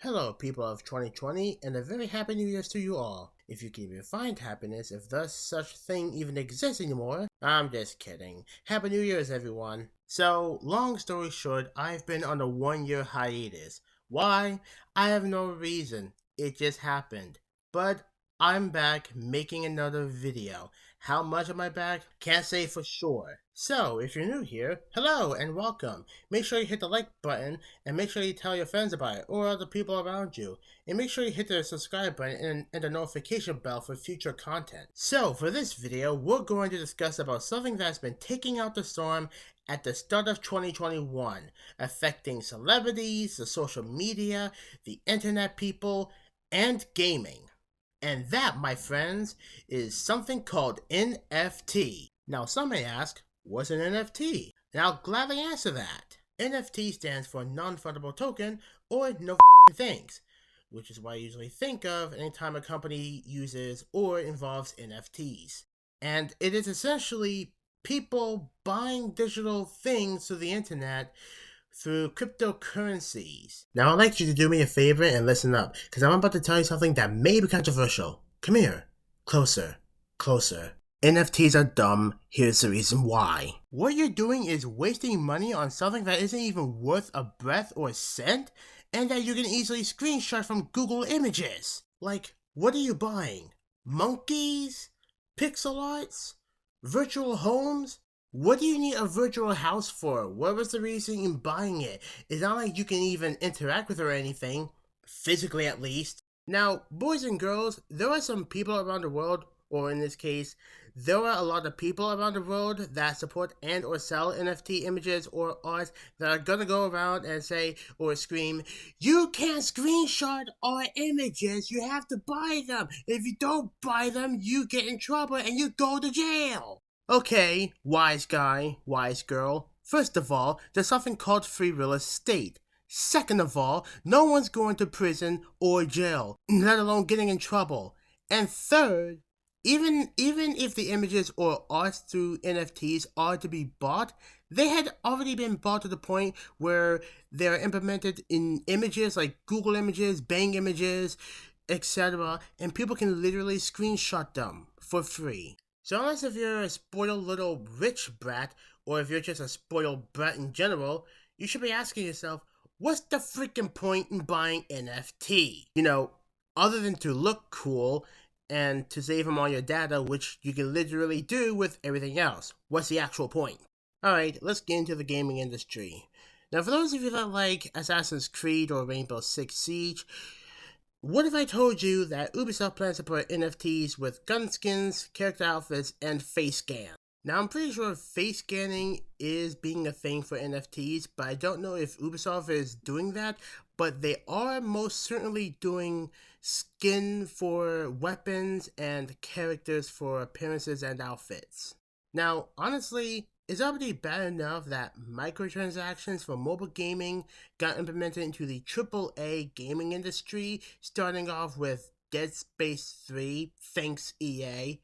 Hello, people of 2020, and a very happy New Year's to you all. If you can even find happiness, if thus such thing even exists anymore, I'm just kidding. Happy New Year's, everyone. So, long story short, I've been on a 1-year hiatus. Why? I have no reason. It just happened. But I'm back making another video. How much am I back? Can't say for sure. So, if you're new here, hello and welcome. Make sure you hit the like button and make sure you tell your friends about it or other people around you. And make sure you hit the subscribe button and the notification bell for future content. So, for this video, we're going to discuss about something that's been taking out the storm at the start of 2021, affecting celebrities, the social media, the internet people, and gaming. And that, my friends, is something called NFT. Now, some may ask, what's an NFT? And I'll gladly answer that. NFT stands for non-fungible token, or no things, which is what I usually think of anytime a company uses or involves NFTs. And it is essentially people buying digital things through the internet through cryptocurrencies. Now, I'd like you to do me a favor and listen up, because I'm about to tell you something that may be controversial. Come here. Closer. Closer. NFTs are dumb. Here's the reason why. What you're doing is wasting money on something that isn't even worth a breath or a cent, and that you can easily screenshot from Google Images. Like, what are you buying? Monkeys? Pixel arts? Virtual homes? What do you need a virtual house for? What was the reason in buying it? It's not like you can even interact with her or anything, physically at least. Now, boys and girls, there are some people around the world, or in this case, there are a lot of people around the world that support and or sell NFT images or art that are gonna go around and say or scream, "You can't screenshot our images, you have to buy them. If you don't buy them, you get in trouble and you go to jail." Okay, wise guy, wise girl. First of all, there's something called free real estate. Second of all, no one's going to prison or jail, let alone getting in trouble. And third, even if the images or art through NFTs are to be bought, they had already been bought to the point where they're implemented in images like Google Images, Bang Images, etc., and people can literally screenshot them for free. So unless if you're a spoiled little rich brat, or if you're just a spoiled brat in general, you should be asking yourself, what's the freaking point in buying NFT? You know, other than to look cool and to save them all your data, which you can literally do with everything else. What's the actual point? Alright, let's get into the gaming industry. Now for those of you that like Assassin's Creed or Rainbow Six Siege, what if I told you that Ubisoft plans to put NFTs with gun skins, character outfits, and face scan? Now, I'm pretty sure face scanning is being a thing for NFTs, but I don't know if Ubisoft is doing that, but they are most certainly doing skin for weapons and characters for appearances and outfits. Now, honestly, it's already bad enough that microtransactions for mobile gaming got implemented into the AAA gaming industry, starting off with Dead Space 3, thanks EA,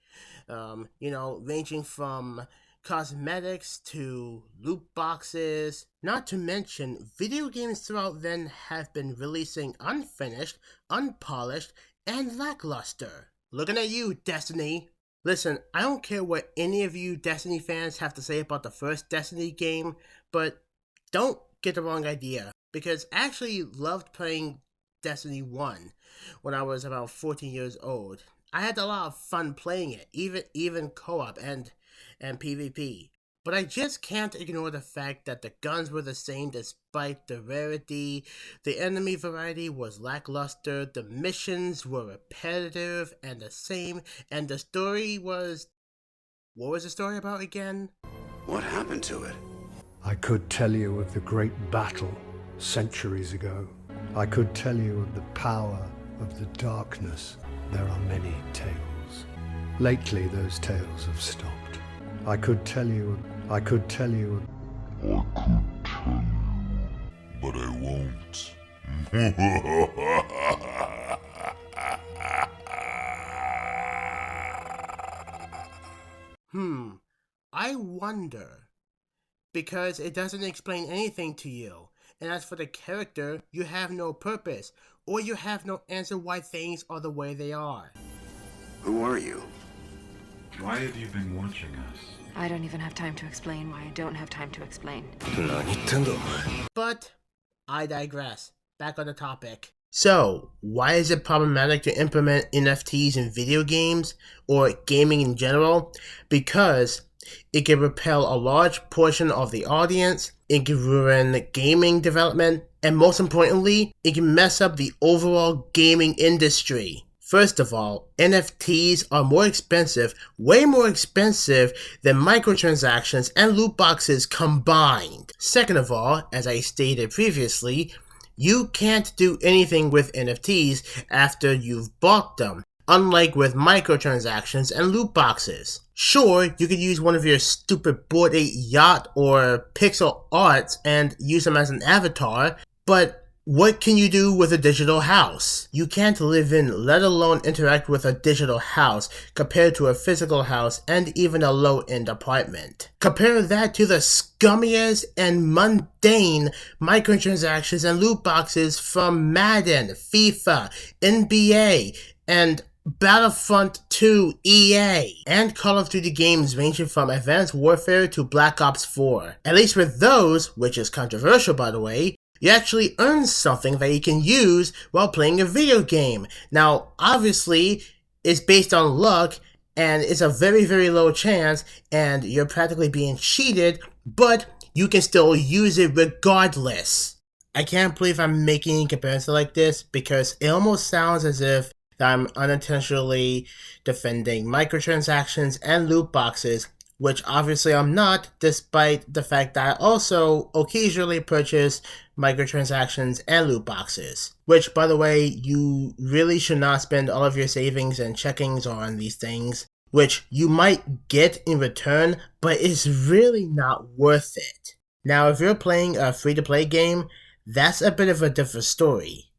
ranging from cosmetics to loot boxes. Not to mention, video games throughout then have been releasing unfinished, unpolished, and lackluster. Looking at you, Destiny. Listen, I don't care what any of you Destiny fans have to say about the first Destiny game, but don't get the wrong idea, because I actually loved playing Destiny 1 when I was about 14 years old. I had a lot of fun playing it, even co-op and PvP. But I just can't ignore the fact that the guns were the same despite the rarity, the enemy variety was lackluster, the missions were repetitive and the same, and the story was... What was the story about again? What happened to it? I could tell you of the great battle centuries ago. I could tell you of the power of the darkness. There are many tales. Lately, those tales have stopped. I could tell you, but I won't. I wonder. Because it doesn't explain anything to you. And as for the character, you have no purpose, or you have no answer why things are the way they are. Who are you? Why have you been watching us? I don't even have time to explain why I don't have time to explain. But I digress. Back on the topic. So, why is it problematic to implement NFTs in video games, or gaming in general? Because it can repel a large portion of the audience, it can ruin gaming development, and most importantly, it can mess up the overall gaming industry. First of all, NFTs are more expensive, way more expensive than microtransactions and loot boxes combined. Second of all, as I stated previously, you can't do anything with NFTs after you've bought them, unlike with microtransactions and loot boxes. Sure, you could use one of your stupid Bored Ape yacht or pixel arts and use them as an avatar, but what can you do with a digital house? You can't live in, let alone interact with a digital house compared to a physical house and even a low-end apartment. Compare that to the scummiest and mundane microtransactions and loot boxes from Madden, FIFA, NBA, and Battlefront 2 EA, and Call of Duty games ranging from Advanced Warfare to Black Ops 4. At least with those, which is controversial by the way, you actually earn something that you can use while playing a video game. Now, obviously, it's based on luck, and it's a very, very low chance, and you're practically being cheated, but you can still use it regardless. I can't believe I'm making a comparison like this, because it almost sounds as if I'm unintentionally defending microtransactions and loot boxes, which obviously I'm not, despite the fact that I also occasionally purchase microtransactions and loot boxes. Which, by the way, you really should not spend all of your savings and checkings on these things, which you might get in return, but it's really not worth it. Now, if you're playing a free-to-play game, that's a bit of a different story.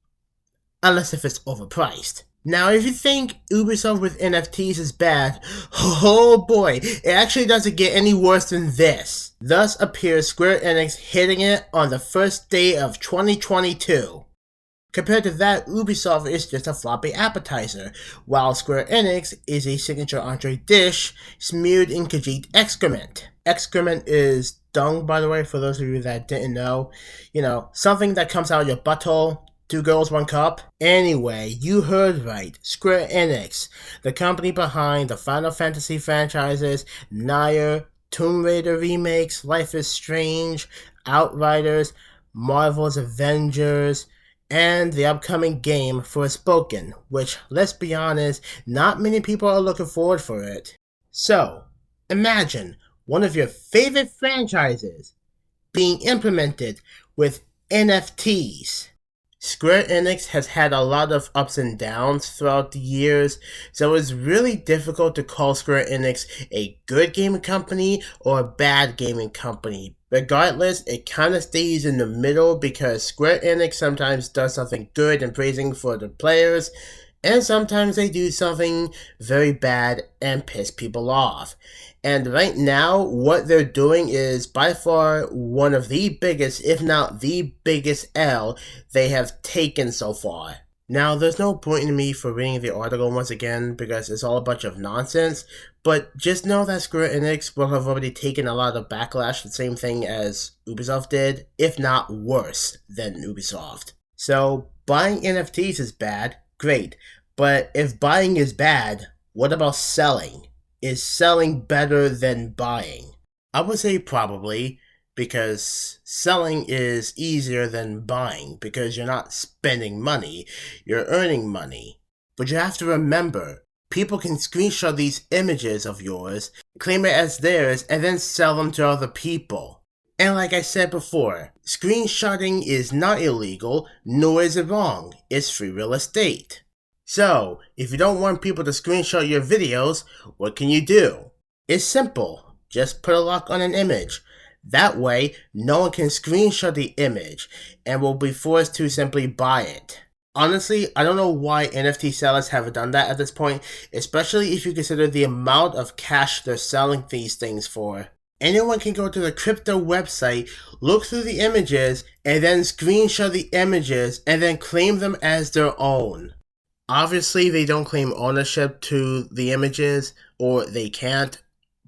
Unless if it's overpriced. Now, if you think Ubisoft with NFTs is bad, oh boy, it actually doesn't get any worse than this. Thus appears Square Enix hitting it on the first day of 2022. Compared to that, Ubisoft is just a floppy appetizer, while Square Enix is a signature entree dish smeared in Khajiit excrement. Excrement is dung, by the way, for those of you that didn't know. You know, something that comes out of your butthole. 2 girls, 1 cup. Anyway, you heard right. Square Enix, the company behind the Final Fantasy franchises, Nier, Tomb Raider remakes, Life is Strange, Outriders, Marvel's Avengers, and the upcoming game Forspoken, which, let's be honest, not many people are looking forward for it. So, imagine one of your favorite franchises being implemented with NFTs. Square Enix has had a lot of ups and downs throughout the years, so it's really difficult to call Square Enix a good gaming company or a bad gaming company. Regardless, it kind of stays in the middle because Square Enix sometimes does something good and praising for the players, and sometimes they do something very bad and piss people off. And right now, what they're doing is by far one of the biggest, if not the biggest L they have taken so far. Now, there's no point in me for reading the article once again because it's all a bunch of nonsense, but just know that Square Enix will have already taken a lot of backlash, the same thing as Ubisoft did, if not worse than Ubisoft. So, buying NFTs is bad, great, but if buying is bad, what about selling? Is selling better than buying? I would say probably, because selling is easier than buying, because you're not spending money, you're earning money. But you have to remember, people can screenshot these images of yours, claim it as theirs, and then sell them to other people. And like I said before, screenshotting is not illegal, nor is it wrong. It's free real estate. So, if you don't want people to screenshot your videos, what can you do? It's simple. Just put a lock on an image. That way, no one can screenshot the image and will be forced to simply buy it. Honestly, I don't know why NFT sellers haven't done that at this point, especially if you consider the amount of cash they're selling these things for. anyone can go to the crypto website, look through the images, and then screenshot the images and then claim them as their own. Obviously, they don't claim ownership to the images, or they can't,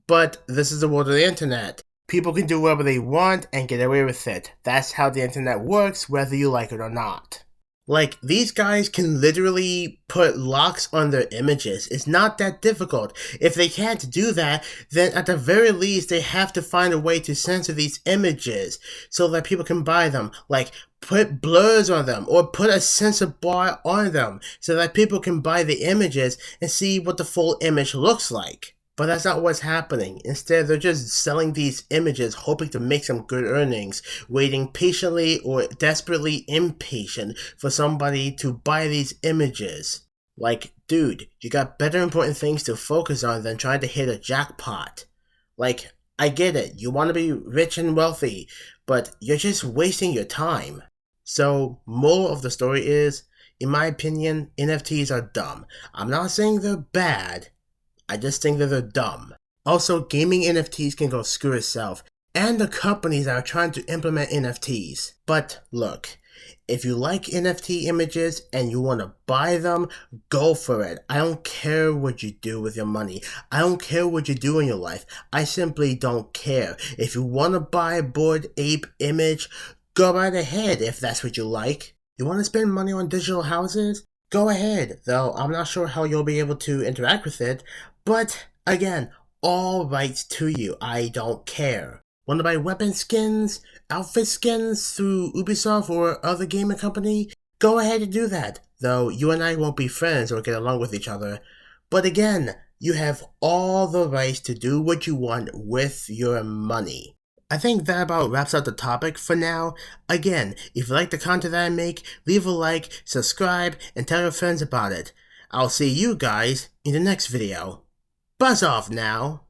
but this is the world of the internet. People can do whatever they want and get away with it. That's how the internet works, whether you like it or not. Like, these guys can literally put locks on their images. It's not that difficult. If they can't do that, then at the very least, they have to find a way to censor these images so that people can buy them. Like, put blurs on them or put a censor bar on them so that people can buy the images and see what the full image looks like. But that's not what's happening. Instead, they're just selling these images, hoping to make some good earnings, waiting patiently or desperately impatient for somebody to buy these images. Like, dude, you got better important things to focus on than trying to hit a jackpot. Like, I get it, you want to be rich and wealthy, but you're just wasting your time. So, moral of the story is, in my opinion, NFTs are dumb. I'm not saying they're bad, I just think that they're dumb. Also, gaming NFTs can go screw itself, and the companies that are trying to implement NFTs. But look, if you like NFT images and you want to buy them, go for it. I don't care what you do with your money. I don't care what you do in your life. I simply don't care. If you want to buy a Bored Ape image, go right ahead if that's what you like. You want to spend money on digital houses? Go ahead, though I'm not sure how you'll be able to interact with it. But, again, all rights to you, I don't care. Want to buy weapon skins, outfit skins through Ubisoft or other gaming company? Go ahead and do that, though you and I won't be friends or get along with each other. But again, you have all the rights to do what you want with your money. I think that about wraps up the topic for now. Again, if you like the content that I make, leave a like, subscribe, and tell your friends about it. I'll see you guys in the next video. Buzz off now!